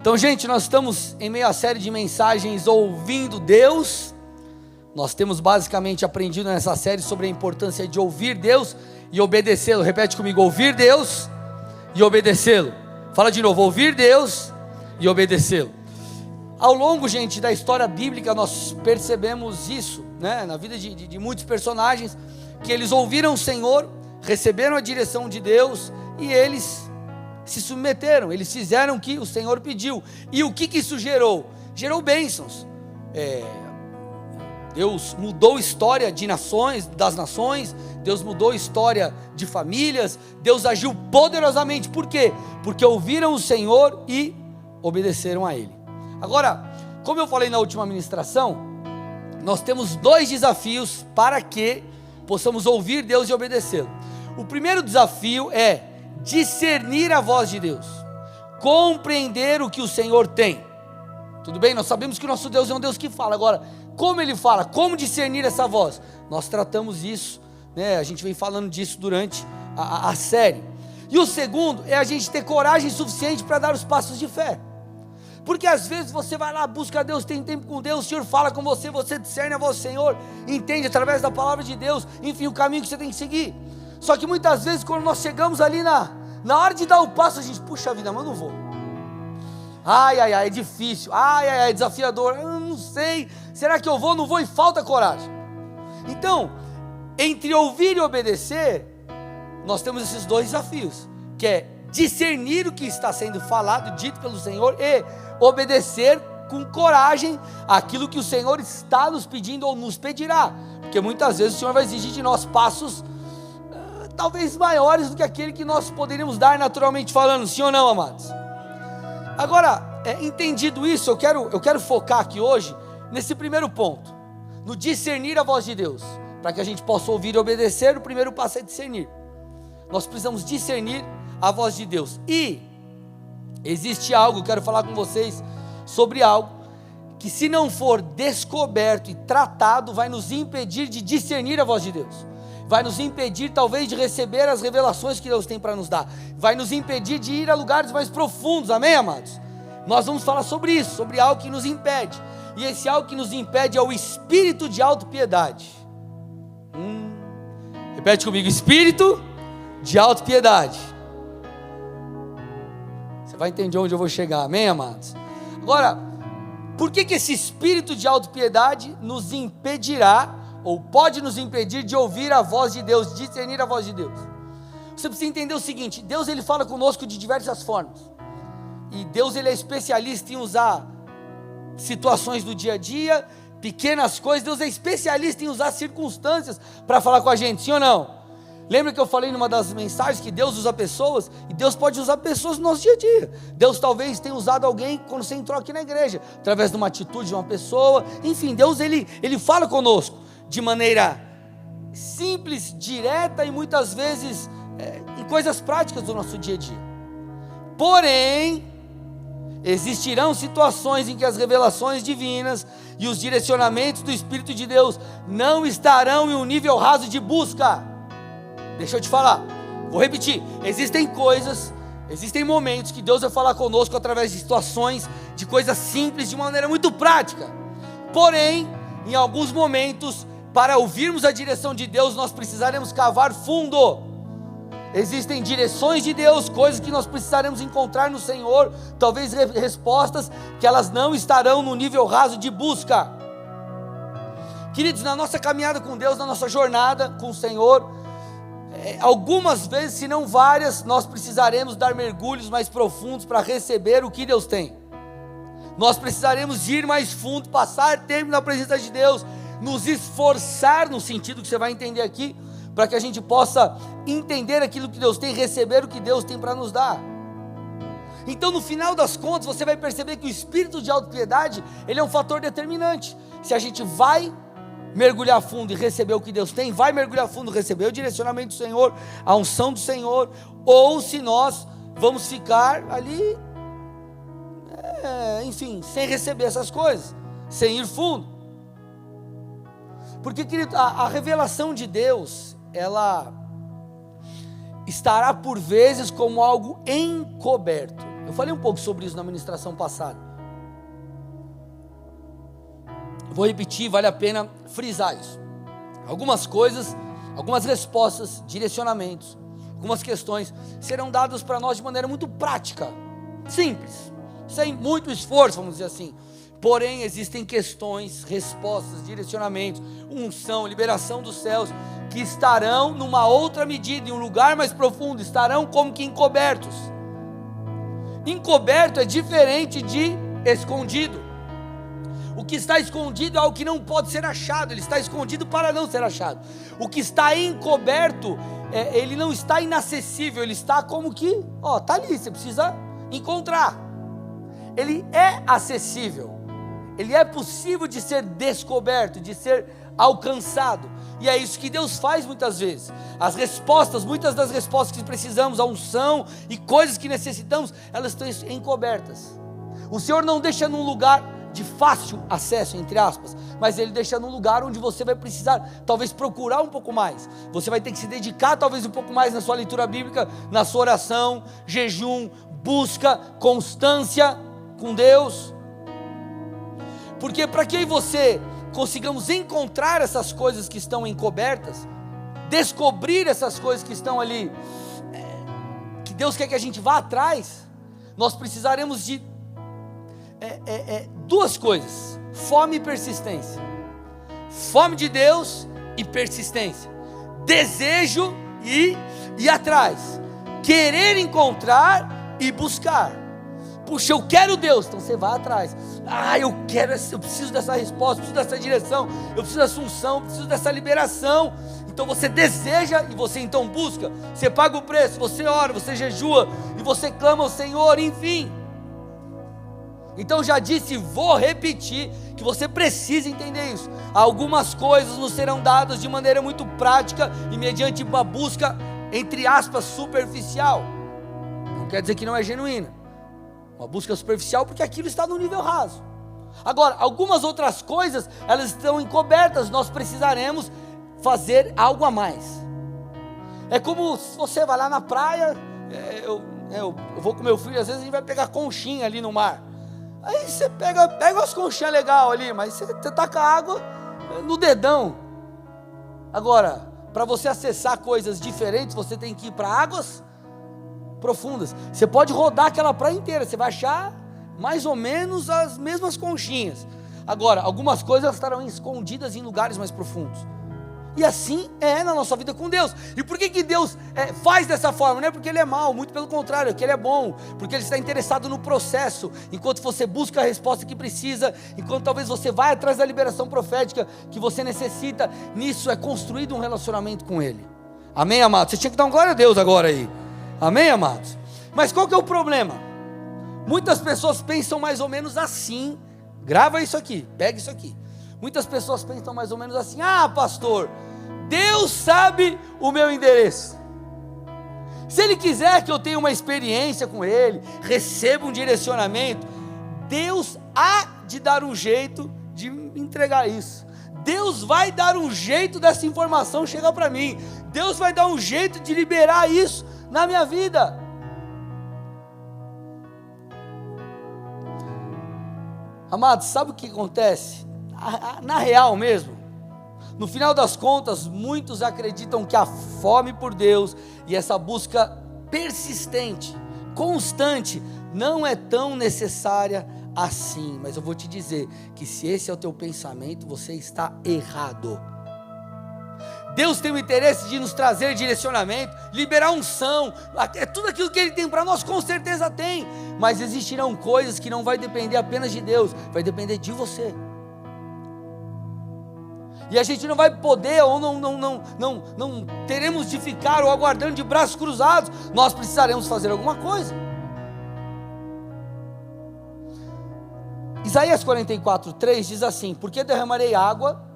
Então, gente, nós estamos em meio à série de mensagens ouvindo Deus. Nós temos basicamente aprendido nessa série sobre a importância de ouvir Deus e obedecê-lo. Repete comigo: ouvir Deus e obedecê-lo. Fala de novo: ouvir Deus e obedecê-lo. Ao longo, gente, da história bíblica, nós percebemos isso, né? Na vida de muitos personagens, que eles ouviram o Senhor, receberam a direção de Deus e eles se submeteram, eles fizeram o que o Senhor pediu. E o que isso gerou? Gerou bênçãos. Deus mudou a história de nações, das nações. Deus mudou a história de famílias. Deus agiu poderosamente. Por quê? Porque ouviram o Senhor e obedeceram a Ele. Agora, como eu falei na última ministração, nós temos dois desafios para que possamos ouvir Deus e obedecê-lo. O primeiro desafio é discernir a voz de Deus, compreender o que o Senhor tem. Tudo bem? Nós sabemos que o nosso Deus é um Deus que fala. Agora, como Ele fala? Como discernir essa voz? Nós tratamos isso, né? A gente vem falando disso durante a série. E o segundo é a gente ter coragem suficiente para dar os passos de fé. Porque às vezes você vai lá, busca Deus, tem tempo com Deus, o Senhor fala com você, você discerne a voz do Senhor, entende através da palavra de Deus, enfim, o caminho que você tem que seguir. Só que muitas vezes quando nós chegamos ali na hora de dar o passo, a gente, puxa vida, mas eu não vou. Ai, é difícil, é desafiador, eu não sei, será que eu vou, não vou, e falta coragem. Então, entre ouvir e obedecer, nós temos esses dois desafios, que é discernir o que está sendo falado, dito pelo Senhor, e obedecer com coragem aquilo que o Senhor está nos pedindo ou nos pedirá, porque muitas vezes o Senhor vai exigir de nós passos talvez maiores do que aquele que nós poderíamos dar naturalmente falando, sim ou não, amados? Agora, entendido isso, eu quero focar aqui hoje nesse primeiro ponto, no discernir a voz de Deus. Para que a gente possa ouvir e obedecer, o primeiro passo é discernir. Nós precisamos discernir a voz de Deus. E existe algo, eu quero falar com vocês sobre algo que, se não for descoberto e tratado, vai nos impedir de discernir a voz de Deus. Vai nos impedir talvez de receber as revelações que Deus tem para nos dar. Vai nos impedir de ir a lugares mais profundos, amém, amados? Nós vamos falar sobre isso, sobre algo que nos impede. E esse algo que nos impede é o espírito de autopiedade. Repete comigo: espírito de autopiedade. Você vai entender onde eu vou chegar, amém, amados? Agora, por que esse espírito de autopiedade nos impedirá, ou pode nos impedir de ouvir a voz de Deus, discernir a voz de Deus? Você precisa entender o seguinte: Deus, Ele fala conosco de diversas formas, e Deus, Ele é especialista em usar situações do dia a dia, pequenas coisas. Deus é especialista em usar circunstâncias para falar com a gente, sim ou não? Lembra que eu falei numa das mensagens que Deus usa pessoas, e Deus pode usar pessoas no nosso dia a dia. Deus talvez tenha usado alguém quando você entrou aqui na igreja, através de uma atitude de uma pessoa. Enfim, Deus ele fala conosco de maneira simples, direta e muitas vezes em coisas práticas do nosso dia a dia. Porém, existirão situações em que as revelações divinas e os direcionamentos do Espírito de Deus não estarão em um nível raso de busca. Deixa eu te falar, vou repetir: existem momentos que Deus vai falar conosco através de situações, de coisas simples, de maneira muito prática. Porém, em alguns momentos, para ouvirmos a direção de Deus, nós precisaremos cavar fundo. Existem direções de Deus, coisas que nós precisaremos encontrar no Senhor, talvez respostas que elas não estarão no nível raso de busca. Queridos, na nossa caminhada com Deus, na nossa jornada com o Senhor, algumas vezes, se não várias, nós precisaremos dar mergulhos mais profundos para receber o que Deus tem. Nós precisaremos ir mais fundo, passar tempo na presença de Deus, nos esforçar, no sentido que você vai entender aqui, para que a gente possa entender aquilo que Deus tem, receber o que Deus tem para nos dar. Então, no final das contas, você vai perceber que o espírito de autopiedade, ele é um fator determinante. Se a gente vai mergulhar fundo e receber o que Deus tem, vai mergulhar fundo e receber o direcionamento do Senhor, a unção do Senhor, ou se nós vamos ficar ali, enfim, sem receber essas coisas, sem ir fundo. Porque, querido, a revelação de Deus, ela estará por vezes como algo encoberto. Eu falei um pouco sobre isso na ministração passada. Vou repetir, vale a pena frisar isso. Algumas coisas, algumas respostas, direcionamentos, algumas questões serão dadas para nós de maneira muito prática, simples, sem muito esforço, vamos dizer assim. Porém, existem questões, respostas, direcionamentos, unção, liberação dos céus, que estarão numa outra medida, em um lugar mais profundo, estarão como que encobertos. Encoberto é diferente de escondido. O que está escondido é algo que não pode ser achado, ele está escondido para não ser achado. O que está encoberto, ele não está inacessível, ele está como que, está ali, você precisa encontrar. Ele é acessível, ele é possível de ser descoberto, de ser alcançado. E é isso que Deus faz muitas vezes. As respostas, muitas das respostas que precisamos, a unção e coisas que necessitamos, elas estão encobertas. O Senhor não deixa num lugar de fácil acesso, entre aspas, mas Ele deixa num lugar onde você vai precisar, talvez, procurar um pouco mais. Você vai ter que se dedicar talvez um pouco mais na sua leitura bíblica, na sua oração, jejum, busca, constância com Deus. Porque para que você consigamos encontrar essas coisas que estão encobertas, descobrir essas coisas que estão ali, que Deus quer que a gente vá atrás, nós precisaremos de duas coisas: fome e persistência. Fome de Deus e persistência. Desejo e ir atrás. Querer encontrar e buscar. Puxa, eu quero Deus, então você vai atrás. Eu preciso dessa resposta, eu preciso dessa direção, eu preciso dessa unção, eu preciso dessa liberação. Então você deseja e você então busca. Você paga o preço, você ora, você jejua e você clama ao Senhor, enfim. Então já disse, vou repetir, que você precisa entender isso. Algumas coisas nos serão dadas de maneira muito prática e mediante uma busca, entre aspas, superficial. Não quer dizer que não é genuína. Uma busca superficial porque aquilo está no nível raso. Agora, algumas outras coisas, elas estão encobertas, nós precisaremos fazer algo a mais. É como se você vai lá na praia, eu vou com meu filho, às vezes a gente vai pegar conchinha ali no mar. Aí você pega umas conchinhas legais ali, mas você taca água no dedão. Agora, para você acessar coisas diferentes, você tem que ir para águas profundas. Você pode rodar aquela praia inteira, você vai achar mais ou menos as mesmas conchinhas. Agora, algumas coisas estarão escondidas em lugares mais profundos. E assim é na nossa vida com Deus. E por que Deus faz dessa forma? Não é porque Ele é mau, muito pelo contrário, é que Ele é bom, porque Ele está interessado no processo. Enquanto você busca a resposta que precisa, enquanto talvez você vai atrás da liberação profética que você necessita, nisso é construído um relacionamento com Ele. Amém, amados? Você tinha que dar uma glória a Deus agora aí. Amém, amados? Mas qual que é o problema? Muitas pessoas pensam mais ou menos assim. Grava isso aqui, pega isso aqui. Muitas pessoas pensam mais ou menos assim: pastor, Deus sabe o meu endereço. Se Ele quiser que eu tenha uma experiência com Ele, receba um direcionamento, Deus há de dar um jeito de me entregar isso. Deus vai dar um jeito dessa informação chegar para mim. Deus vai dar um jeito de liberar isso na minha vida. Amados, sabe o que acontece? Na real mesmo, no final das contas, muitos acreditam que a fome por Deus e essa busca persistente, constante, não é tão necessária assim. Mas eu vou te dizer que se esse é o teu pensamento, você está errado. Deus tem o interesse de nos trazer direcionamento, liberar unção, é tudo aquilo que Ele tem para nós, com certeza tem, mas existirão coisas que não vai depender apenas de Deus, vai depender de você. E a gente não vai poder, ou não teremos de ficar ou aguardando de braços cruzados, nós precisaremos fazer alguma coisa. Isaías 44:3 diz assim: porque derramarei água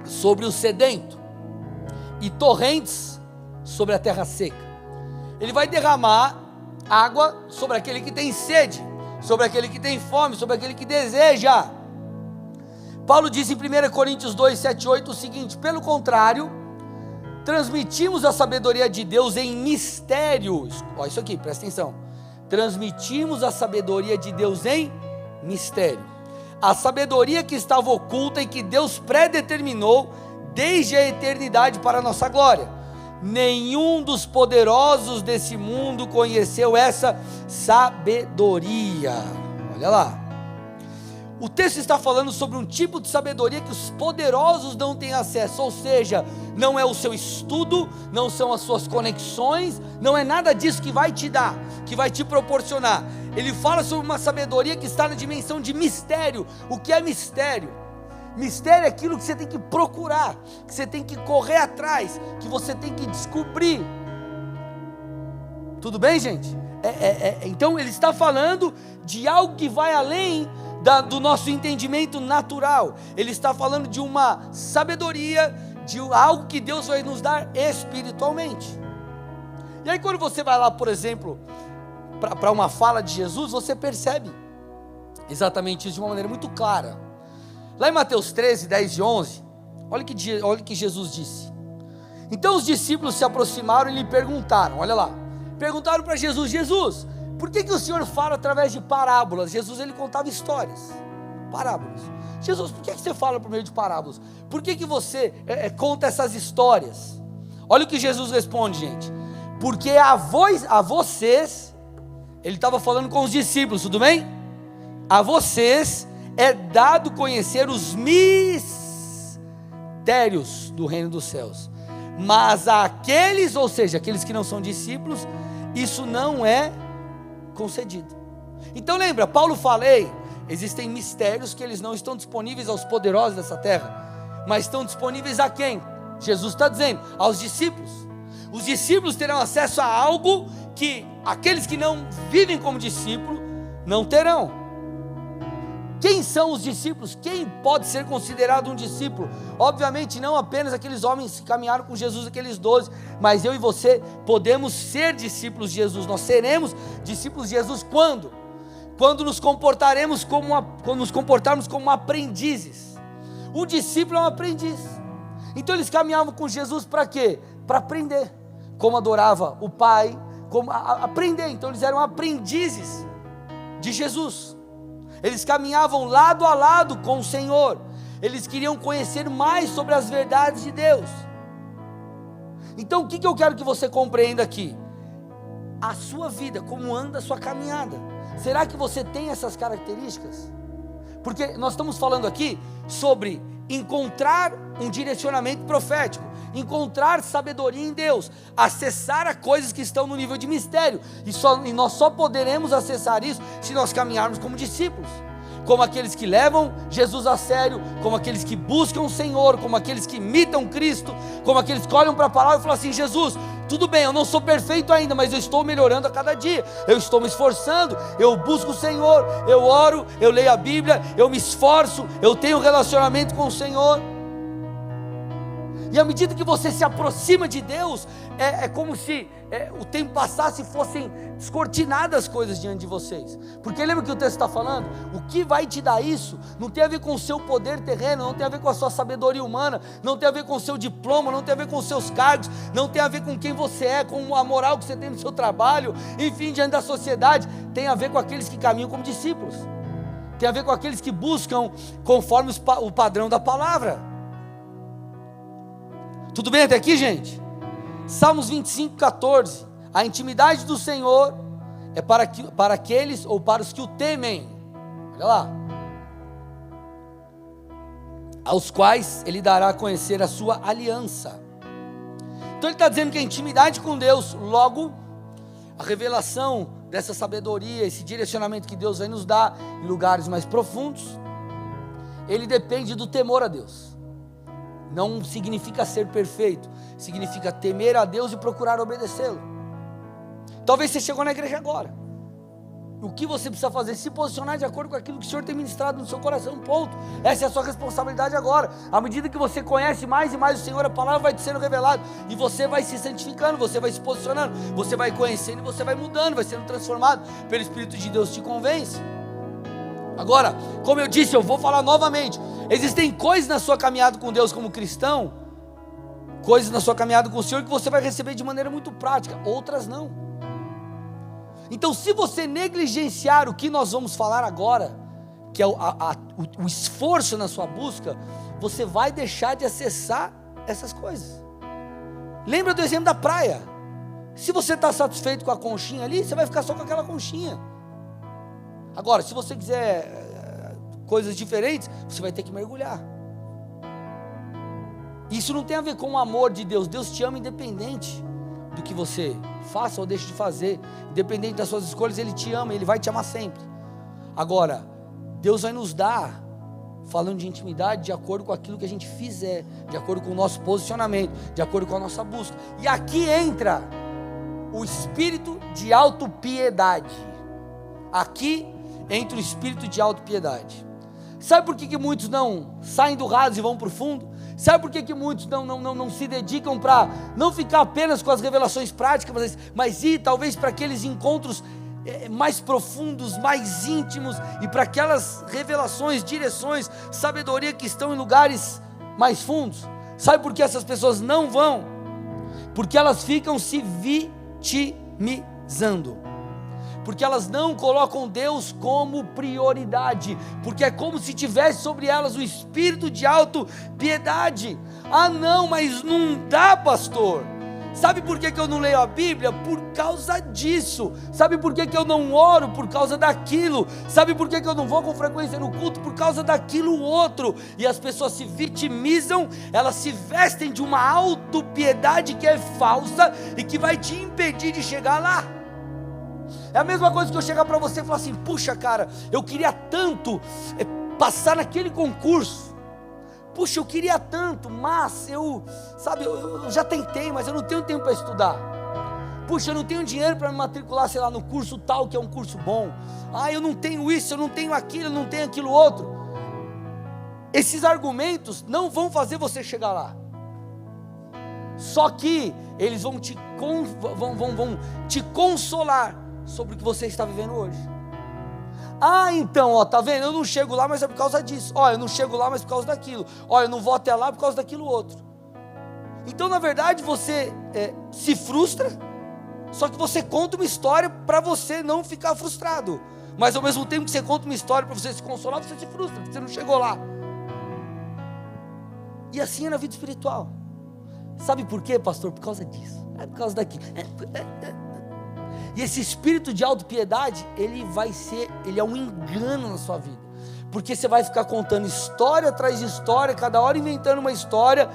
sobre o sedento e torrentes sobre a terra seca. Ele vai derramar água sobre aquele que tem sede, sobre aquele que tem fome, sobre aquele que deseja. Paulo diz em 1 Coríntios 2, 7, 8 o seguinte: pelo contrário, Transmitimos a sabedoria de Deus em mistérios. Olha isso aqui, presta atenção. Transmitimos a sabedoria de Deus em mistério. A sabedoria que estava oculta e que Deus predeterminou desde a eternidade para a nossa glória. Nenhum dos poderosos desse mundo conheceu essa sabedoria. Olha lá. O texto está falando sobre um tipo de sabedoria que os poderosos não têm acesso, ou seja, não é o seu estudo, não são as suas conexões, não é nada disso que vai te dar, que vai te proporcionar. Ele fala sobre uma sabedoria que está na dimensão de mistério. O que é mistério? Mistério é aquilo que você tem que procurar, que você tem que correr atrás, que você tem que descobrir. Tudo bem, gente? Então ele está falando de algo que vai além do nosso entendimento natural. Ele está falando de uma sabedoria, de algo que Deus vai nos dar espiritualmente. E aí quando você vai lá, por exemplo, para uma fala de Jesus, você percebe exatamente isso de uma maneira muito clara. Lá em Mateus 13, 10 e 11, olha o que Jesus disse. Então os discípulos se aproximaram e lhe perguntaram, olha lá, perguntaram para Jesus, Jesus, por que o Senhor fala através de parábolas? Jesus, ele contava histórias, parábolas. Jesus, por que você fala por meio de parábolas? Por que você conta essas histórias? Olha o que Jesus responde, gente. Porque a vocês, ele estava falando com os discípulos, tudo bem? A vocês é dado conhecer os mistérios do reino dos céus. Mas aqueles, ou seja, aqueles que não são discípulos, isso não é concedido. Então lembra, Paulo fala, existem mistérios que eles não estão disponíveis aos poderosos dessa terra, mas estão disponíveis a quem? Jesus está dizendo, aos discípulos. Os discípulos terão acesso a algo que aqueles que não vivem como discípulo não terão. Quem são os discípulos? Quem pode ser considerado um discípulo? Obviamente não apenas aqueles homens que caminharam com Jesus, aqueles 12, mas eu e você podemos ser discípulos de Jesus. Nós seremos discípulos de Jesus quando? Quando nos comportarmos como aprendizes. O discípulo é um aprendiz. Então eles caminhavam com Jesus para quê? Para aprender como adorava o Pai, como aprender. Então eles eram aprendizes de Jesus. Eles caminhavam lado a lado com o Senhor. Eles queriam conhecer mais sobre as verdades de Deus. Então o que eu quero que você compreenda aqui? A sua vida, como anda a sua caminhada. Será que você tem essas características? Porque nós estamos falando aqui sobre encontrar um direcionamento profético, encontrar sabedoria em Deus, acessar a coisas que estão no nível de mistério, e nós só poderemos acessar isso se nós caminharmos como discípulos, como aqueles que levam Jesus a sério, como aqueles que buscam o Senhor, como aqueles que imitam Cristo, como aqueles que olham para a palavra e falam assim, Jesus, tudo bem, eu não sou perfeito ainda, mas eu estou melhorando a cada dia, eu estou me esforçando, eu busco o Senhor, eu oro, eu leio a Bíblia, eu me esforço, eu tenho um relacionamento com o Senhor. E à medida que você se aproxima de Deus, é como se o tempo passasse e fossem descortinadas as coisas diante de vocês. Porque lembra que o texto está falando? O que vai te dar isso não tem a ver com o seu poder terreno, não tem a ver com a sua sabedoria humana, não tem a ver com o seu diploma, não tem a ver com os seus cargos, não tem a ver com quem você é, com a moral que você tem no seu trabalho, enfim, diante da sociedade. Tem a ver com aqueles que caminham como discípulos, tem a ver com aqueles que buscam conforme o padrão da palavra. Tudo bem até aqui, gente? Salmos 25, 14. A intimidade do Senhor é para aqueles ou para os que o temem. Olha lá. Aos quais Ele dará a conhecer a sua aliança. Então Ele está dizendo que a intimidade com Deus, logo, a revelação dessa sabedoria, esse direcionamento que Deus vai nos dar em lugares mais profundos, ele depende do temor a Deus. Não significa ser perfeito, significa temer a Deus e procurar obedecê-lo. Talvez você chegou na igreja agora. O que você precisa fazer? Se posicionar de acordo com aquilo que o Senhor tem ministrado no seu coração, ponto. Essa é a sua responsabilidade agora. À medida que você conhece mais e mais o Senhor, a palavra vai te sendo revelada, e você vai se santificando, você vai se posicionando, você vai conhecendo e você vai mudando, vai sendo transformado pelo Espírito de Deus, te convence. Agora, como eu disse, eu vou falar novamente, existem coisas na sua caminhada com Deus como cristão, coisas na sua caminhada com o Senhor que você vai receber de maneira muito prática, outras não. Então, se você negligenciar o que nós vamos falar agora, que é o esforço na sua busca, você vai deixar de acessar essas coisas. Lembra do exemplo da praia? Se você está satisfeito com a conchinha ali, você vai ficar só com aquela conchinha. Agora, se você quiser coisas diferentes, você vai ter que mergulhar. Isso não tem a ver com o amor de Deus. Deus te ama independente do que você faça ou deixe de fazer, independente das suas escolhas. Ele te ama, Ele vai te amar sempre. Agora, Deus vai nos dar, falando de intimidade, de acordo com aquilo que a gente fizer, de acordo com o nosso posicionamento, de acordo com a nossa busca. E aqui entra o espírito de autopiedade. Aqui entra o espírito de autopiedade. Sabe por que muitos não saem do raso e vão para o fundo? Sabe por que muitos não se dedicam para não ficar apenas com as revelações práticas, mas ir talvez para aqueles encontros mais profundos, mais íntimos, e para aquelas revelações, direções, sabedoria que estão em lugares mais fundos? Sabe por que essas pessoas não vão? Porque elas ficam se vitimizando, porque elas não colocam Deus como prioridade, porque é como se tivesse sobre elas o espírito de autopiedade. Ah não, mas não dá, pastor. Sabe por que eu não leio a Bíblia? Por causa disso. Sabe por que eu não oro? Por causa daquilo. Sabe por que eu não vou com frequência no culto? Por causa daquilo outro. E as pessoas se vitimizam, elas se vestem de uma autopiedade que é falsa e que vai te impedir de chegar lá. É a mesma coisa que eu chegar para você e falar assim: puxa cara, eu queria tanto passar naquele concurso. Puxa, eu queria tanto, mas eu já tentei, mas eu não tenho tempo para estudar. Puxa, eu não tenho dinheiro para me matricular, sei lá, no curso tal, que é um curso bom. Ah, eu não tenho isso, eu não tenho aquilo, eu não tenho aquilo outro. Esses argumentos não vão fazer você chegar lá. Só que eles vão te consolar sobre o que você está vivendo hoje. Ah, então, ó, tá vendo? Eu não chego lá, mas é por causa disso. Ó, eu não chego lá, mas por causa daquilo. Ó, eu não vou até lá por causa daquilo outro. Então, na verdade, você se frustra, só que você conta uma história para você não ficar frustrado. Mas ao mesmo tempo que você conta uma história para você se consolar, você se frustra, porque você não chegou lá. E assim é na vida espiritual. Sabe por quê, pastor? Por causa disso. É por causa daquilo. E esse espírito de autopiedade, ele é um engano na sua vida, porque você vai ficar contando história atrás de história, cada hora inventando uma história,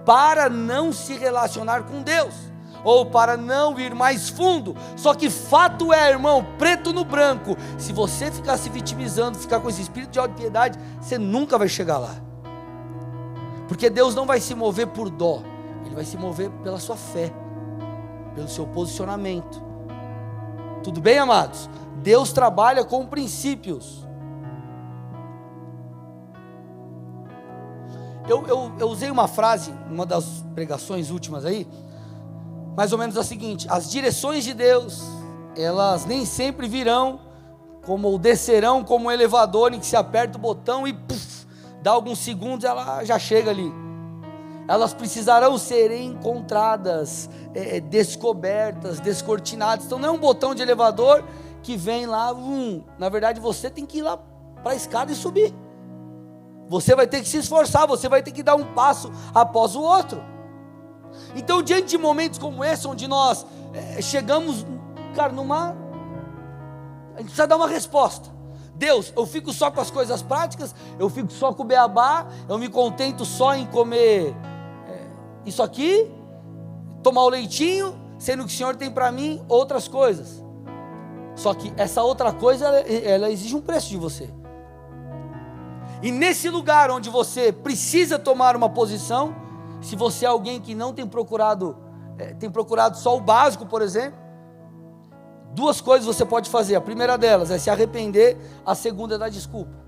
para não se relacionar com Deus, ou para não ir mais fundo. Só que fato é, irmão, preto no branco, se você ficar se vitimizando, ficar com esse espírito de autopiedade, você nunca vai chegar lá, porque Deus não vai se mover por dó, Ele vai se mover pela sua fé, pelo seu posicionamento. Tudo bem, amados? Deus trabalha com princípios. Eu usei uma frase, uma das pregações últimas aí, mais ou menos a seguinte: as direções de Deus, elas nem sempre virão ou descerão como um elevador em que se aperta o botão e puff, dá alguns segundos ela já chega ali. Elas precisarão ser encontradas, descobertas, descortinadas. Então não é um botão de elevador que vem lá, na verdade você tem que ir lá para a escada e subir. Você vai ter que se esforçar, você vai ter que dar um passo após o outro. Então, diante de momentos como esse, onde nós chegamos, cara, a gente precisa dar uma resposta. Deus, eu fico só com as coisas práticas, eu fico só com o beabá, eu me contento só em comer isso aqui, tomar o leitinho, sendo que o Senhor tem para mim outras coisas. Só que essa outra coisa, ela exige um preço de você. E nesse lugar onde você precisa tomar uma posição, se você é alguém que não tem procurado só o básico, por exemplo, duas coisas você pode fazer. A primeira delas é se arrepender, a segunda é dar desculpa.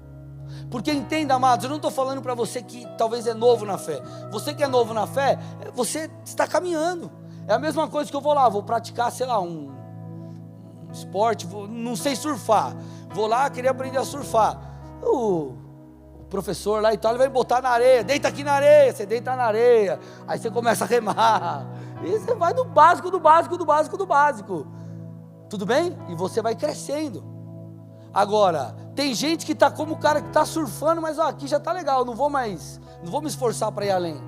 Porque entenda, amados, eu não estou falando para você que talvez é novo na fé. Você que é novo na fé, você está caminhando. É a mesma coisa que eu vou praticar, sei lá, um esporte, não sei surfar. Vou lá, queria aprender a surfar. O professor lá e tal, ele vai botar na areia, deita aqui na areia, você deita na areia, aí você começa a remar, e você vai do básico, do básico, do básico, do básico, tudo bem? E você vai crescendo. Agora, tem gente que está como o cara que está surfando, mas aqui já está legal, não vou me esforçar para ir além,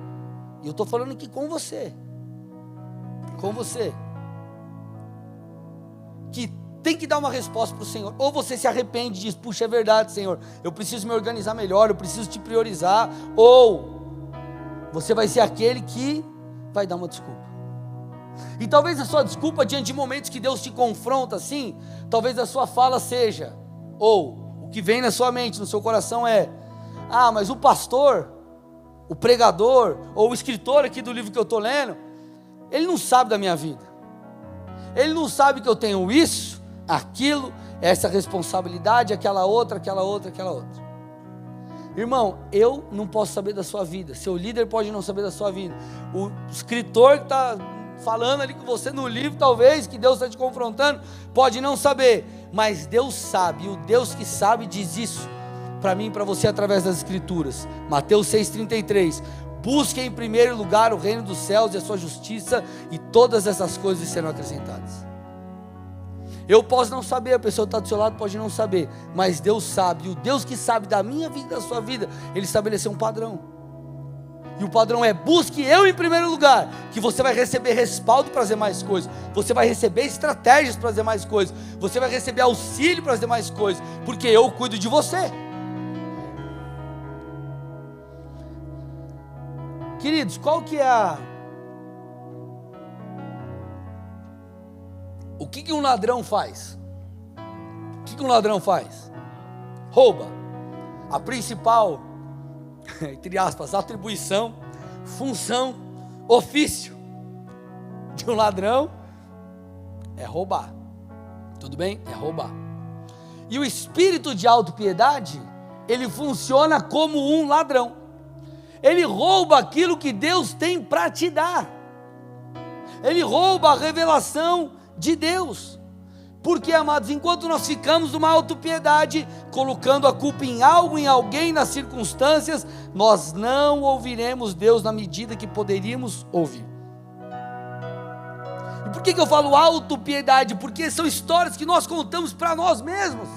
e eu estou falando aqui com você, que tem que dar uma resposta para o Senhor. Ou você se arrepende e diz, puxa, é verdade, Senhor, eu preciso me organizar melhor, eu preciso te priorizar. Ou você vai ser aquele que vai dar uma desculpa. E talvez a sua desculpa, diante de momentos que Deus te confronta assim, talvez a sua fala seja, ou o que vem na sua mente, no seu coração é, mas o pastor, o pregador, ou o escritor aqui do livro que eu estou lendo, ele não sabe da minha vida, ele não sabe que eu tenho isso, aquilo, essa responsabilidade, aquela outra. Irmão, eu não posso saber da sua vida, seu líder pode não saber da sua vida, o escritor que está falando ali com você no livro, talvez, que Deus está te confrontando, pode não saber, mas Deus sabe, e o Deus que sabe diz isso para mim e para você através das escrituras. Mateus 6,33, busque em primeiro lugar o reino dos céus e a sua justiça, e todas essas coisas serão acrescentadas. Eu posso não saber, a pessoa que está do seu lado pode não saber, mas Deus sabe, e o Deus que sabe da minha vida e da sua vida, Ele estabeleceu um padrão, e o padrão é, busque eu em primeiro lugar, que você vai receber respaldo para fazer mais coisas, você vai receber estratégias para fazer mais coisas, você vai receber auxílio para fazer mais coisas, porque eu cuido de você. Queridos, qual que é o que um ladrão faz? O que um ladrão faz? Rouba. A principal, entre aspas, atribuição, função, ofício de um ladrão é roubar. Tudo bem? É roubar. E o espírito de autopiedade, ele funciona como um ladrão. Ele rouba aquilo que Deus tem para te dar. Ele rouba a revelação de Deus. Porque, amados, enquanto nós ficamos numa autopiedade, colocando a culpa em algo, em alguém, nas circunstâncias, nós não ouviremos Deus na medida que poderíamos ouvir. E por que eu falo autopiedade? Porque são histórias que nós contamos para nós mesmos.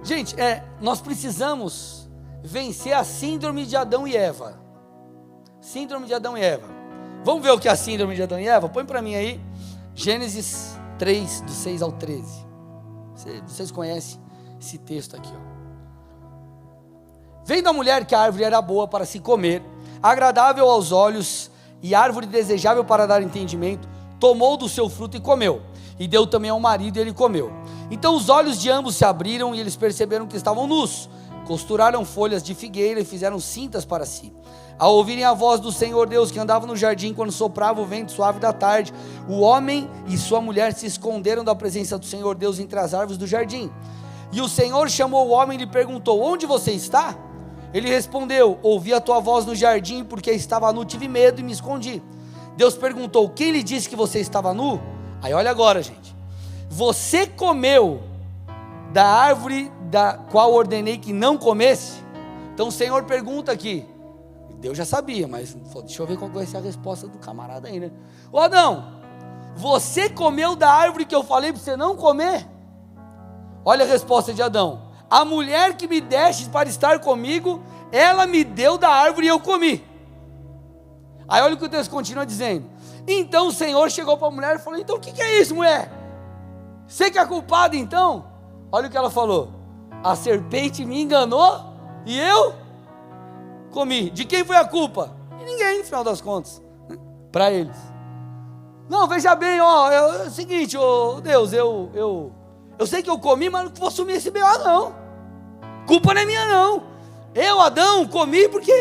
Gente, nós precisamos vencer a síndrome de Adão e Eva. Síndrome de Adão e Eva. Vamos ver o que é a síndrome de Adão e Eva? Põe para mim aí, Gênesis 3, do 6 ao 13. Vocês conhecem esse texto aqui, ó. Vendo a mulher que a árvore era boa para se comer, agradável aos olhos e árvore desejável para dar entendimento, tomou do seu fruto e comeu, e deu também ao marido e ele comeu. Então os olhos de ambos se abriram e eles perceberam que estavam nus, costuraram folhas de figueira e fizeram cintas para si. Ao ouvirem a voz do Senhor Deus que andava no jardim quando soprava o vento suave da tarde, o homem e sua mulher se esconderam da presença do Senhor Deus entre as árvores do jardim. E o Senhor chamou o homem e lhe perguntou, onde você está? Ele respondeu, ouvi a tua voz no jardim, porque estava nu, tive medo e me escondi. Deus perguntou, quem lhe disse que você estava nu? Aí olha agora, gente, você comeu da árvore da qual ordenei que não comesse? Então o Senhor pergunta aqui, Deus já sabia, mas deixa eu ver qual vai ser a resposta do camarada aí, né? Ô Adão, você comeu da árvore que eu falei para você não comer? Olha a resposta de Adão, a mulher que me deste para estar comigo, ela me deu da árvore e eu comi. Aí olha o que o texto continua dizendo, então o Senhor chegou para a mulher e falou, então o que é isso, mulher? Você que é culpada então? Olha o que ela falou, a serpente me enganou e eu comi. De quem foi a culpa? De ninguém, no final das contas, para eles. Não, veja bem, é o seguinte, Deus, eu sei que eu comi, mas não vou assumir esse B.O. não, culpa não é minha não, eu, Adão, comi porque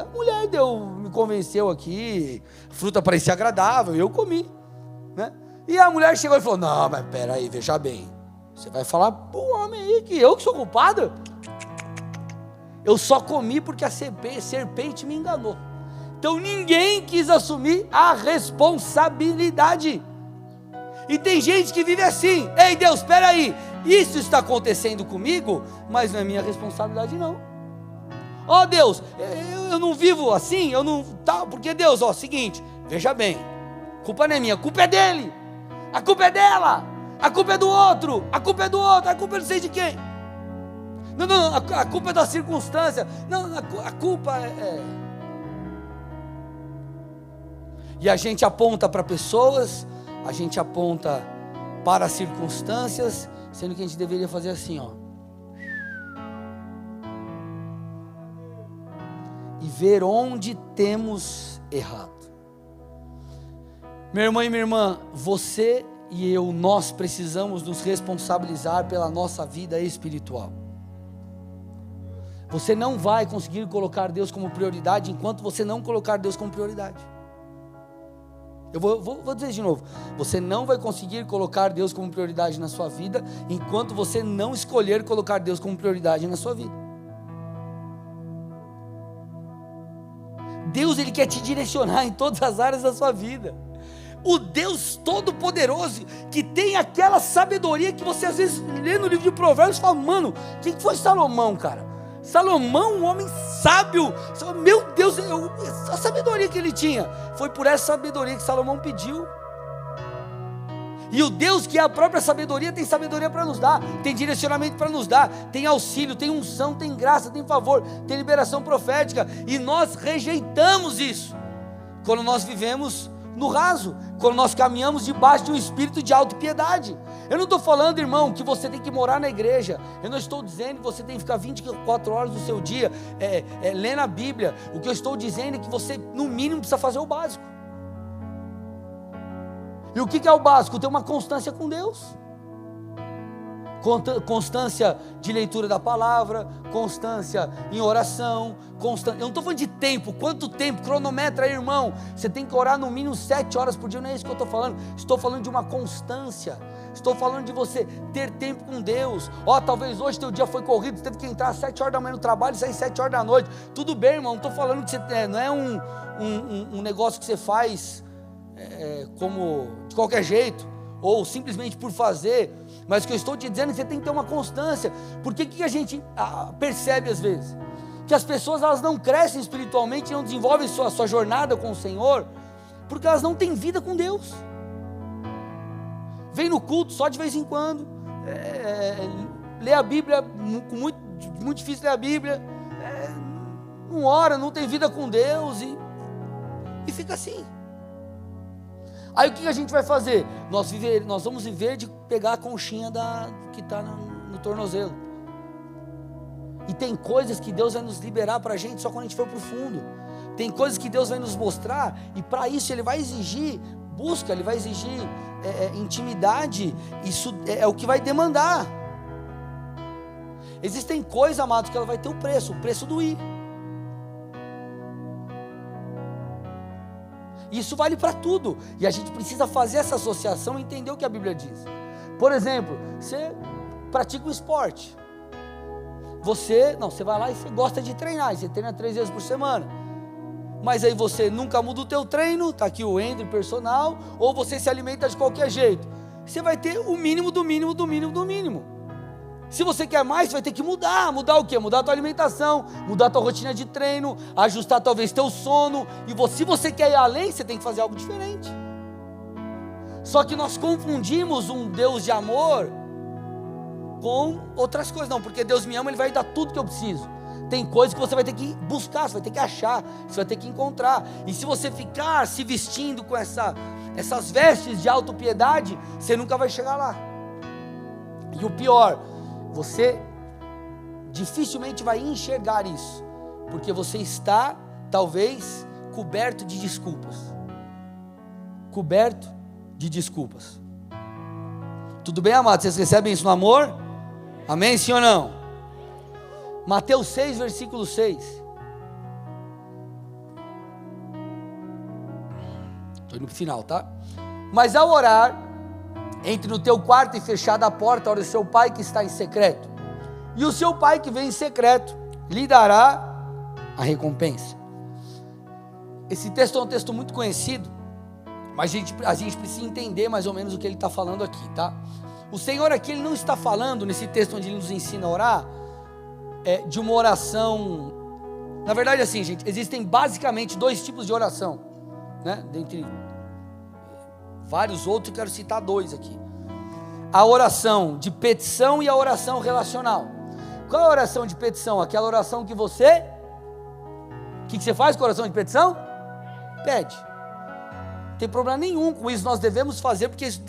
a mulher me convenceu aqui, a fruta parecia agradável, eu comi, né? E a mulher chegou e falou, não, mas peraí, veja bem, você vai falar para o homem aí que eu que sou culpada? Eu só comi porque a serpente me enganou. Então ninguém quis assumir a responsabilidade. E tem gente que vive assim, ei Deus, espera aí, isso está acontecendo comigo, mas não é minha responsabilidade não. Ó Deus, eu não vivo assim, eu não, tá, porque Deus, ó, seguinte, veja bem, a culpa não é minha, a culpa é dele, a culpa é dela, a culpa é do outro, a culpa é do outro, a culpa é não sei de quem. Não, a culpa é da circunstância, não, a culpa é... E a gente aponta para pessoas, a gente aponta para circunstâncias, sendo que a gente deveria fazer assim, ó. E ver onde temos errado. Meu irmão e minha irmã, você e eu, nós precisamos nos responsabilizar pela nossa vida espiritual. Você não vai conseguir colocar Deus como prioridade enquanto você não colocar Deus como prioridade. Eu vou dizer de novo, você não vai conseguir colocar Deus como prioridade na sua vida enquanto você não escolher colocar Deus como prioridade na sua vida. Deus, Ele quer te direcionar em todas as áreas da sua vida. O Deus Todo-Poderoso, que tem aquela sabedoria que você às vezes lê no livro de Provérbios e fala, mano, quem foi Salomão, cara? Salomão, um homem sábio, meu Deus, a sabedoria que ele tinha, foi por essa sabedoria que Salomão pediu. E o Deus que é a própria sabedoria, tem sabedoria para nos dar, tem direcionamento para nos dar, tem auxílio, tem unção, tem graça, tem favor, tem liberação profética, e nós rejeitamos isso, quando nós vivemos no raso, quando nós caminhamos debaixo de um espírito de autopiedade. Eu não estou falando, irmão, que você tem que morar na igreja, eu não estou dizendo que você tem que ficar 24 horas do seu dia lendo a Bíblia. O que eu estou dizendo é que você, no mínimo, precisa fazer o básico. E o que é o básico? Ter uma constância com Deus, constância de leitura da palavra, constância em oração, eu não estou falando de tempo, quanto tempo, cronometra aí, irmão, você tem que orar no mínimo 7 horas por dia, não é isso que eu estou falando de uma constância, estou falando de você ter tempo com Deus. Talvez hoje teu dia foi corrido, você teve que entrar às 7 horas da manhã no trabalho e sair às 7 horas da noite, tudo bem, irmão, não estou falando que você, não é um negócio que você faz como de qualquer jeito, ou simplesmente por fazer, mas o que eu estou te dizendo é que você tem que ter uma constância. Porque o que a gente percebe às vezes? Que as pessoas, elas não crescem espiritualmente, não desenvolvem sua jornada com o Senhor, porque elas não têm vida com Deus. Vem no culto só de vez em quando, lê a Bíblia, muito difícil ler a Bíblia, não ora, não tem vida com Deus, e fica assim. Aí o que a gente vai fazer? Nós vamos viver de pegar a conchinha que está no tornozelo. E tem coisas que Deus vai nos liberar para a gente só quando a gente for para o fundo. Tem coisas que Deus vai nos mostrar, e para isso Ele vai exigir busca, Ele vai exigir intimidade. Isso é o que vai demandar. Existem coisas, amados, que ela vai ter o preço do ir. Isso vale para tudo, e a gente precisa fazer essa associação e entender o que a Bíblia diz. Por exemplo, você pratica um esporte, você vai lá e você gosta de treinar, e você treina 3 vezes por semana, mas aí você nunca muda o teu treino, está aqui o Andrew personal, ou você se alimenta de qualquer jeito, você vai ter o mínimo do mínimo do mínimo do mínimo. Se você quer mais, você vai ter que mudar o quê? Mudar a tua alimentação, mudar a tua rotina de treino, ajustar talvez teu sono, e se você quer ir além, você tem que fazer algo diferente. Só que nós confundimos um Deus de amor com outras coisas. Não, porque Deus me ama, Ele vai dar tudo que eu preciso. Tem coisas que você vai ter que buscar, você vai ter que achar, você vai ter que encontrar, e se você ficar se vestindo com essas vestes de autopiedade, você nunca vai chegar lá. E o pior, você dificilmente vai enxergar isso, porque você está, talvez, coberto de desculpas. Coberto de desculpas. Tudo bem, amados? Vocês recebem isso no amor? Amém, sim ou não? Mateus 6, versículo 6. Estou indo para o final, tá? Mas ao orar, entre no teu quarto e fechada a porta, ora o seu pai que está em secreto, e o seu pai que vem em secreto lhe dará a recompensa. Esse texto é um texto muito conhecido, mas a gente precisa entender mais ou menos o que ele está falando aqui, tá? O Senhor aqui, Ele não está falando, nesse texto onde Ele nos ensina a orar, de uma oração. Na verdade, assim, gente, existem basicamente 2 tipos de oração, né? Dentre vários outros, eu quero citar 2 aqui. A oração de petição e a oração relacional. Qual é a oração de petição? Aquela oração que você... O que você faz com a oração de petição? Pede. Não tem problema nenhum com isso, nós devemos fazer, porque isso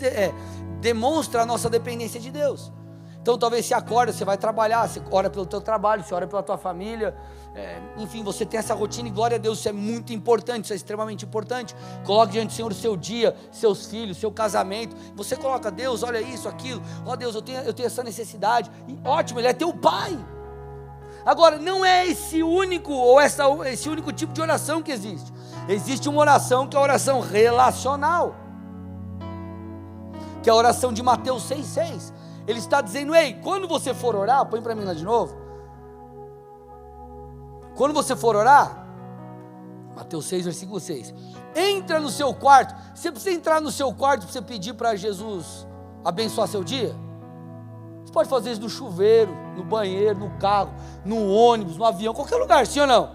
demonstra a nossa dependência de Deus. Então talvez você acorda, você vai trabalhar, você ora pelo teu trabalho, você ora pela tua família, enfim, você tem essa rotina e glória a Deus, isso é muito importante, isso é extremamente importante. Coloque diante do Senhor o seu dia, seus filhos, seu casamento, você coloca: Deus, olha isso, aquilo, ó Deus, eu tenho essa necessidade, e ótimo, Ele é teu Pai. Agora, não é esse único tipo de oração que existe. Existe uma oração que é a oração relacional, que é a oração de Mateus 6,6. Ele está dizendo: ei, quando você for orar, põe para mim lá de novo. Quando você for orar, Mateus 6, versículo 6. Entra no seu quarto. Você precisa entrar no seu quarto para você pedir para Jesus abençoar seu dia? Você pode fazer isso no chuveiro, no banheiro, no carro, no ônibus, no avião, qualquer lugar, sim ou não?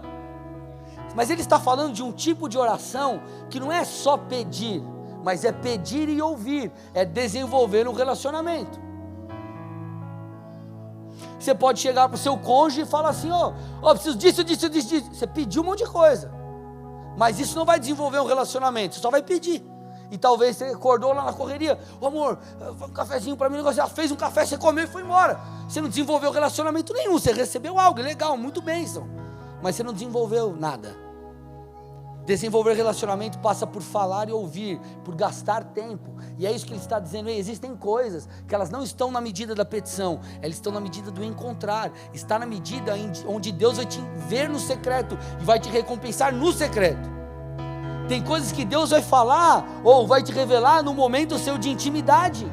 Mas ele está falando de um tipo de oração que não é só pedir, mas é pedir e ouvir, é desenvolver um relacionamento. Você pode chegar para o seu cônjuge e falar assim: preciso disso. Você pediu um monte de coisa, mas isso não vai desenvolver um relacionamento, você só vai pedir. E talvez você acordou lá na correria: amor, um cafezinho para mim, negócio, fez um café, você comeu e foi embora. Você não desenvolveu relacionamento nenhum, você recebeu algo, legal, muito bênção, mas você não desenvolveu nada. Desenvolver relacionamento passa por falar e ouvir, por gastar tempo, e é isso que ele está dizendo. Existem coisas que elas não estão na medida da petição, elas estão na medida do encontrar, está na medida onde Deus vai te ver no secreto, e vai te recompensar no secreto. Tem coisas que Deus vai falar, ou vai te revelar no momento seu de intimidade.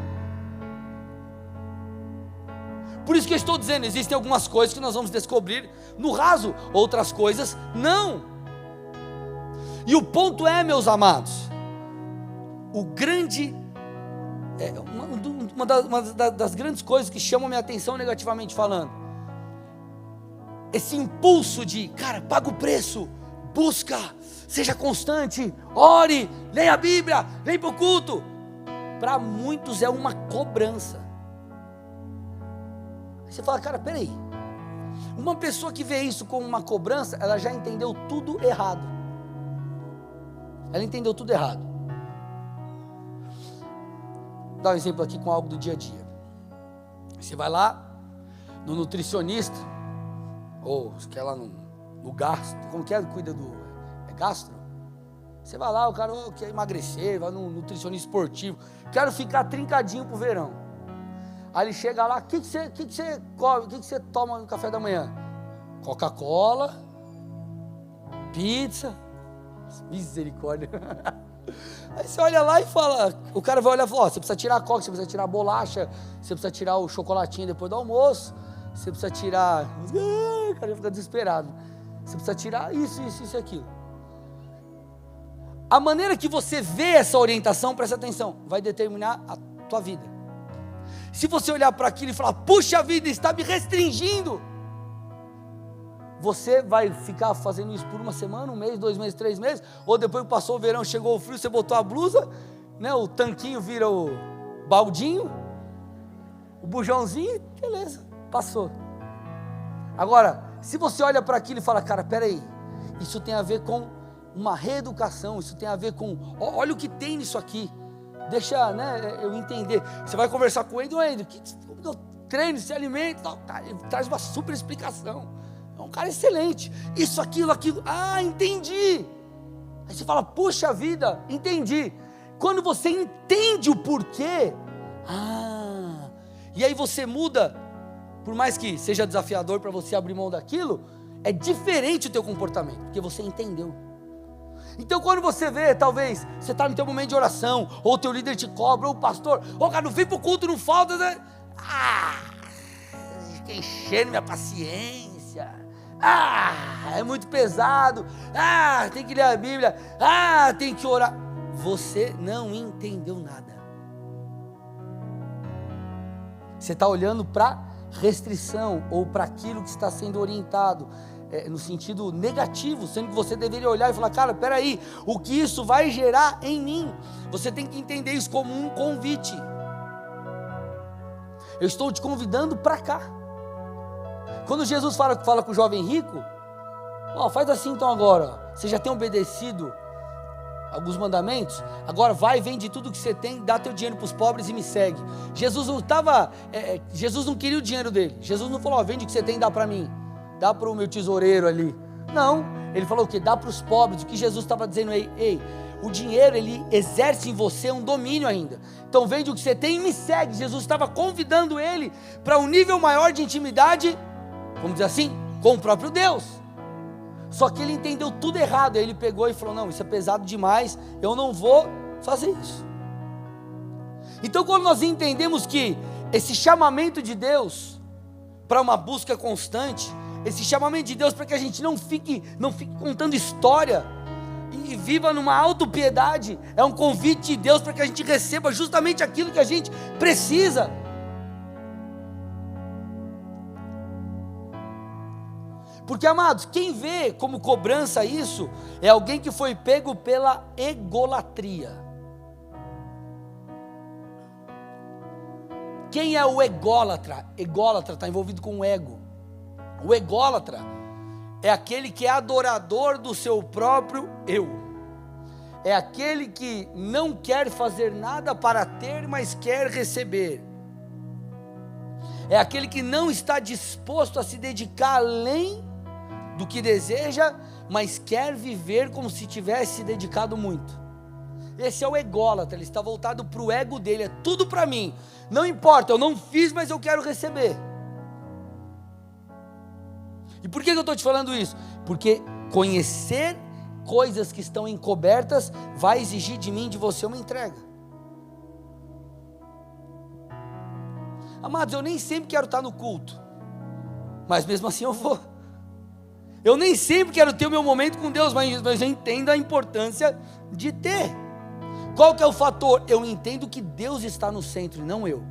Por isso que eu estou dizendo, existem algumas coisas que nós vamos descobrir no raso, outras coisas não. E o ponto é, meus amados, uma das grandes coisas que chamam minha atenção negativamente falando, esse impulso de, cara, paga o preço, busca, seja constante, ore, leia a Bíblia, vem para o culto. Para muitos é uma cobrança. Aí você fala: cara, peraí, uma pessoa que vê isso como uma cobrança, ela já entendeu tudo errado. Ela entendeu tudo errado. Vou dar um exemplo aqui com algo do dia a dia. Você vai lá no nutricionista, ou se quer lá no gastro, como que é? Cuida do... É gastro? Você vai lá, o cara quer emagrecer, vai no nutricionista esportivo, quero ficar trincadinho pro verão. Aí ele chega lá: o que você come, o que você toma no café da manhã? Coca-Cola, pizza... Misericórdia. Aí você olha lá e fala, o cara vai olhar e fala: você precisa tirar a coca, você precisa tirar a bolacha, você precisa tirar o chocolatinho depois do almoço, você precisa tirar... O cara fica desesperado. Você precisa tirar isso e aquilo. A maneira que você vê essa orientação, presta atenção, vai determinar a tua vida. Se você olhar para aquilo e falar: puxa vida, está me restringindo, você vai ficar fazendo isso por uma semana, 1 mês, 2 meses, 3 meses, ou depois que passou o verão, chegou o frio, você botou a blusa, né, o tanquinho vira o baldinho, o bujãozinho, beleza, passou. Agora, se você olha para aquilo e fala: cara, peraí, isso tem a ver com uma reeducação, isso tem a ver com, olha o que tem nisso aqui, deixa, né, eu entender. Você vai conversar com ele: como eu treino, se alimenta, ele traz uma super explicação. É um cara excelente, isso, aquilo, entendi. Aí você fala: puxa vida, entendi. Quando você entende o porquê, e aí você muda, por mais que seja desafiador para você abrir mão daquilo, é diferente o teu comportamento, porque você entendeu. Então quando você vê, talvez, você está no teu momento de oração, ou o teu líder te cobra, ou o pastor: cara, não vem para o culto, não falta, né? Fica enchendo minha paciência. É muito pesado. Tem que ler a Bíblia. Tem que orar. Você não entendeu nada. Você está olhando para restrição ou para aquilo que está sendo orientado no sentido negativo, sendo que você deveria olhar e falar: cara, peraí, o que isso vai gerar em mim? Você tem que entender isso como um convite. Eu estou te convidando para cá. Quando Jesus fala com o jovem rico, faz assim então agora, você já tem obedecido alguns mandamentos, agora vai, vende tudo que você tem, dá teu dinheiro para os pobres e me segue. Jesus não queria o dinheiro dele. Jesus não falou: vende o que você tem e dá para mim, dá para o meu tesoureiro ali. Não, ele falou o quê? Dá para os pobres. O que Jesus estava dizendo: ei, o dinheiro, ele exerce em você um domínio ainda, então vende o que você tem e me segue. Jesus estava convidando ele para um nível maior de intimidade, vamos dizer assim, com o próprio Deus. Só que ele entendeu tudo errado. Aí ele pegou e falou: não, isso é pesado demais, eu não vou fazer isso. Então, quando nós entendemos que esse chamamento de Deus para uma busca constante, esse chamamento de Deus para que a gente não fique contando história e viva numa autopiedade, é um convite de Deus para que a gente receba justamente aquilo que a gente precisa. Porque, amados, quem vê como cobrança isso, é alguém que foi pego pela egolatria. Quem é o ególatra? Ególatra está envolvido com o ego. O ególatra é aquele que é adorador do seu próprio eu. É aquele que não quer fazer nada para ter, mas quer receber. É aquele que não está disposto a se dedicar além do que deseja, mas quer viver como se tivesse se dedicado muito. Esse é o ególatra. Ele está voltado para o ego dele, é tudo para mim, não importa, eu não fiz, mas eu quero receber. E por que eu estou te falando isso? Porque conhecer coisas que estão encobertas vai exigir de mim e de você uma entrega. Amados, eu nem sempre quero estar no culto, mas mesmo assim eu vou. Eu nem sempre quero ter o meu momento com Deus, mas eu entendo a importância de ter. Qual que é o fator? Eu entendo que Deus está no centro e não eu.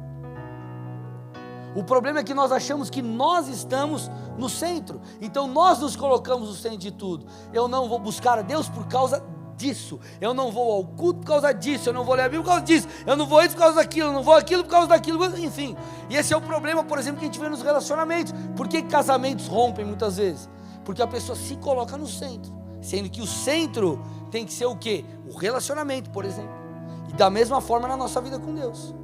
O problema é que nós achamos que nós estamos no centro, então nós nos colocamos no centro de tudo. Eu não vou buscar a Deus por causa disso, eu não vou ao culto por causa disso, eu não vou ler a Bíblia por causa disso, eu não vou isso por causa daquilo, eu não vou aquilo por causa daquilo, enfim. E esse é o problema, por exemplo, que a gente vê nos relacionamentos. Por que casamentos rompem muitas vezes? Porque a pessoa se coloca no centro, sendo que o centro tem que ser o quê? O relacionamento, por exemplo. E da mesma forma na nossa vida com Deus.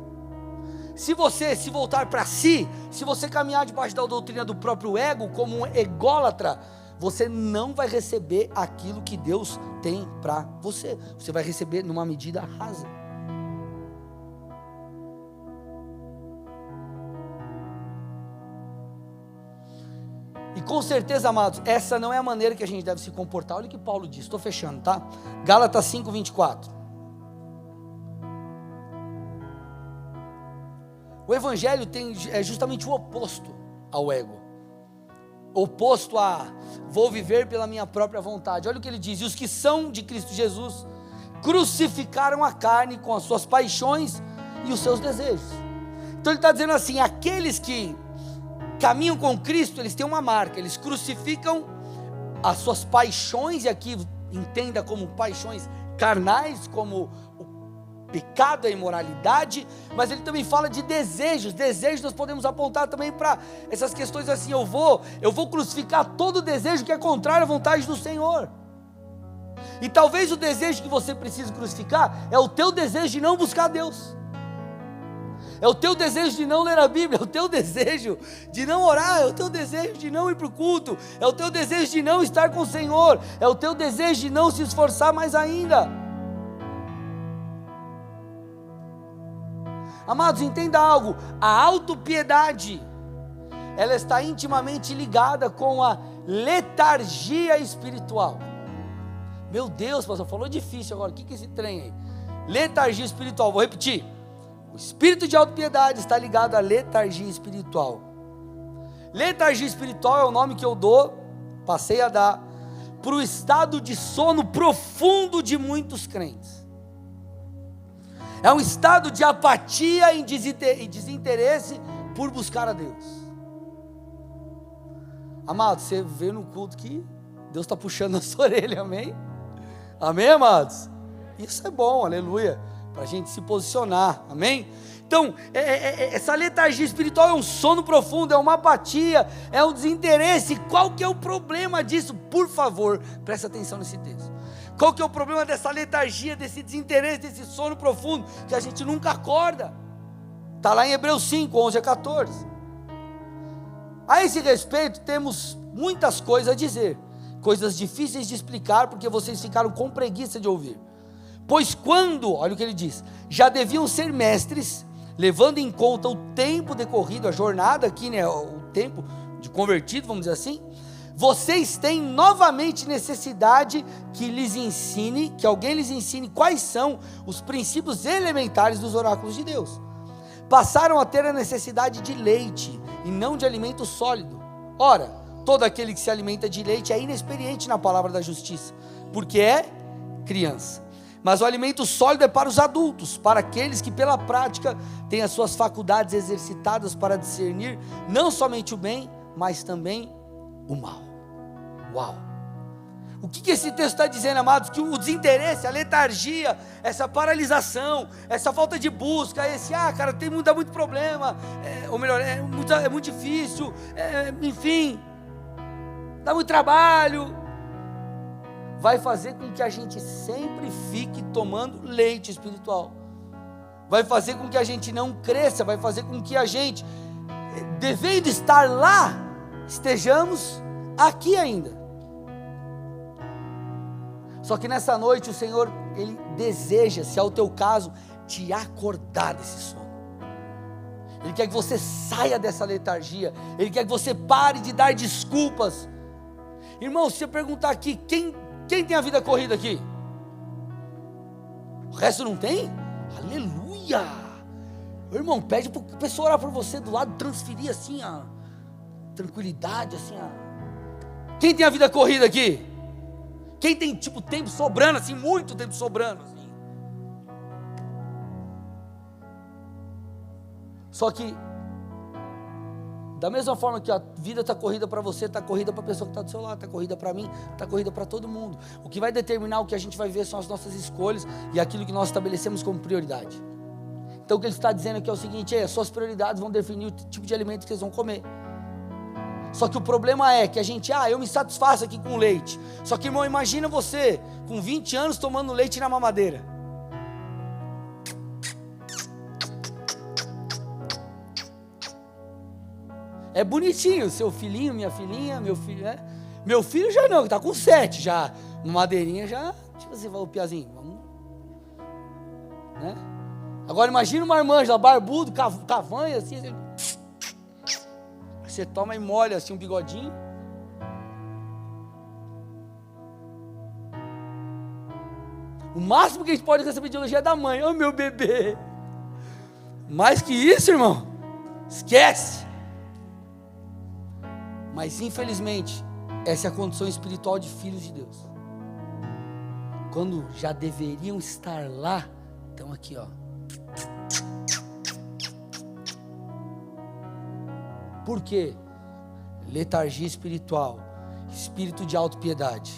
Se você se voltar para si, se você caminhar debaixo da doutrina do próprio ego, como um ególatra, você não vai receber aquilo que Deus tem para você. Você vai receber numa medida rasa. E com certeza, amados, essa não é a maneira que a gente deve se comportar. Olha o que Paulo diz, estou fechando, tá? Gálatas 5:24. O evangelho é justamente o oposto ao ego. Oposto a vou viver pela minha própria vontade. Olha o que ele diz: e os que são de Cristo Jesus crucificaram a carne com as suas paixões e os seus desejos. Então ele está dizendo assim: aqueles que caminham com Cristo, eles têm uma marca, eles crucificam as suas paixões, e aqui entenda como paixões carnais, como o pecado, a imoralidade, mas ele também fala de desejos. Desejos nós podemos apontar também para essas questões assim: eu vou crucificar todo desejo que é contrário à vontade do Senhor. E talvez o desejo que você precisa crucificar é o teu desejo de não buscar Deus. É o teu desejo de não ler a Bíblia, é o teu desejo de não orar, é o teu desejo de não ir para o culto, é o teu desejo de não estar com o Senhor, é o teu desejo de não se esforçar mais ainda. Amados, entenda algo: a autopiedade, ela está intimamente ligada com a letargia espiritual. Meu Deus, pastor, falou difícil agora, o que é esse trem aí? Letargia espiritual, vou repetir. O espírito de autopiedade está ligado à letargia espiritual. Letargia espiritual é o nome que eu dou, passei a dar, para o estado de sono profundo de muitos crentes. É um estado de apatia e desinteresse por buscar a Deus. Amado, você vê no culto que Deus está puxando a sua orelha, amém? Amém, amados? Isso é bom, aleluia, para a gente se posicionar, amém? Então, essa letargia espiritual é um sono profundo, é uma apatia, é um desinteresse. Qual que é o problema disso? Por favor, presta atenção nesse texto. Qual que é o problema dessa letargia, desse desinteresse, desse sono profundo, que a gente nunca acorda? Está lá em Hebreus 5, 11 a 14. A esse respeito, temos muitas coisas a dizer, coisas difíceis de explicar, porque vocês ficaram com preguiça de ouvir. Pois quando, olha o que ele diz, já deviam ser mestres, levando em conta o tempo decorrido, a jornada aqui, né, o tempo de convertido, vamos dizer assim, vocês têm novamente necessidade que alguém lhes ensine quais são os princípios elementares dos oráculos de Deus. Passaram a ter a necessidade de leite e não de alimento sólido. Ora, todo aquele que se alimenta de leite é inexperiente na palavra da justiça, porque é criança. Mas o alimento sólido é para os adultos, para aqueles que pela prática têm as suas faculdades exercitadas para discernir não somente o bem, mas também o mal. Uau! O que esse texto está dizendo, amados? Que o desinteresse, a letargia, essa paralisação, essa falta de busca, cara, dá muito problema, ou melhor, é muito difícil, enfim, dá muito trabalho, vai fazer com que a gente sempre fique tomando leite espiritual, vai fazer com que a gente não cresça, vai fazer com que a gente, devendo estar lá, estejamos aqui ainda. Só que nessa noite o Senhor, Ele deseja, se é o teu caso, te acordar desse sono. Ele quer que você saia dessa letargia, Ele quer que você pare de dar desculpas. Irmão, se você perguntar aqui, quem tem a vida corrida aqui? O resto não tem? Aleluia! Irmão, pede para a pessoa orar por você do lado, transferir assim a tranquilidade, assim Quem tem a vida corrida aqui? Quem tem tempo sobrando, assim, muito tempo sobrando, assim. Só que, da mesma forma que a vida está corrida para você, está corrida para a pessoa que está do seu lado, está corrida para mim, está corrida para todo mundo. O que vai determinar o que a gente vai ver são as nossas escolhas e aquilo que nós estabelecemos como prioridade. Então o que ele está dizendo aqui é o seguinte, as suas prioridades vão definir o tipo de alimento que vocês vão comer. Só que o problema é que a gente, eu me satisfaço aqui com leite. Só que, irmão, imagina você com 20 anos tomando leite na mamadeira. É bonitinho, seu filhinho, minha filhinha, meu filho, né? Meu filho já não, que está com 7 já. Mamadeirinha já, assim, o piazinho, vamos, né? Agora imagina uma irmã já barbudo, cavanha, assim, você toma e molha assim um bigodinho. O máximo que a gente pode receber de elogio é da mãe. Meu bebê. Mais que isso, irmão, esquece. Mas infelizmente essa é a condição espiritual de filhos de Deus. Quando já deveriam estar lá, estão aqui, Por quê? Letargia espiritual, espírito de autopiedade.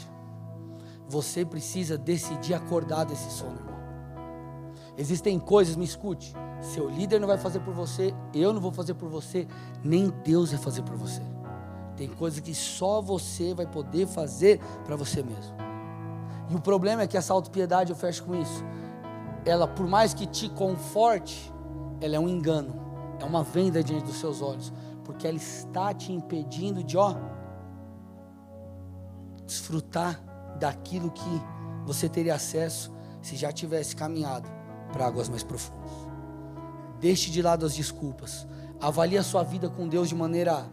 Você precisa decidir acordar desse sono, irmão. Existem coisas, me escute, seu líder não vai fazer por você, eu não vou fazer por você, nem Deus vai fazer por você. Tem coisas que só você vai poder fazer para você mesmo. E o problema é que essa autopiedade, eu fecho com isso, ela, por mais que te conforte, ela é um engano, é uma venda diante dos seus olhos, porque ela está te impedindo de desfrutar daquilo que você teria acesso se já tivesse caminhado para águas mais profundas. Deixe de lado as desculpas, avalie a sua vida com Deus de maneira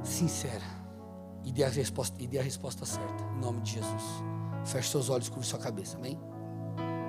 sincera e dê a resposta certa, em nome de Jesus. Feche seus olhos, curve sua cabeça, amém?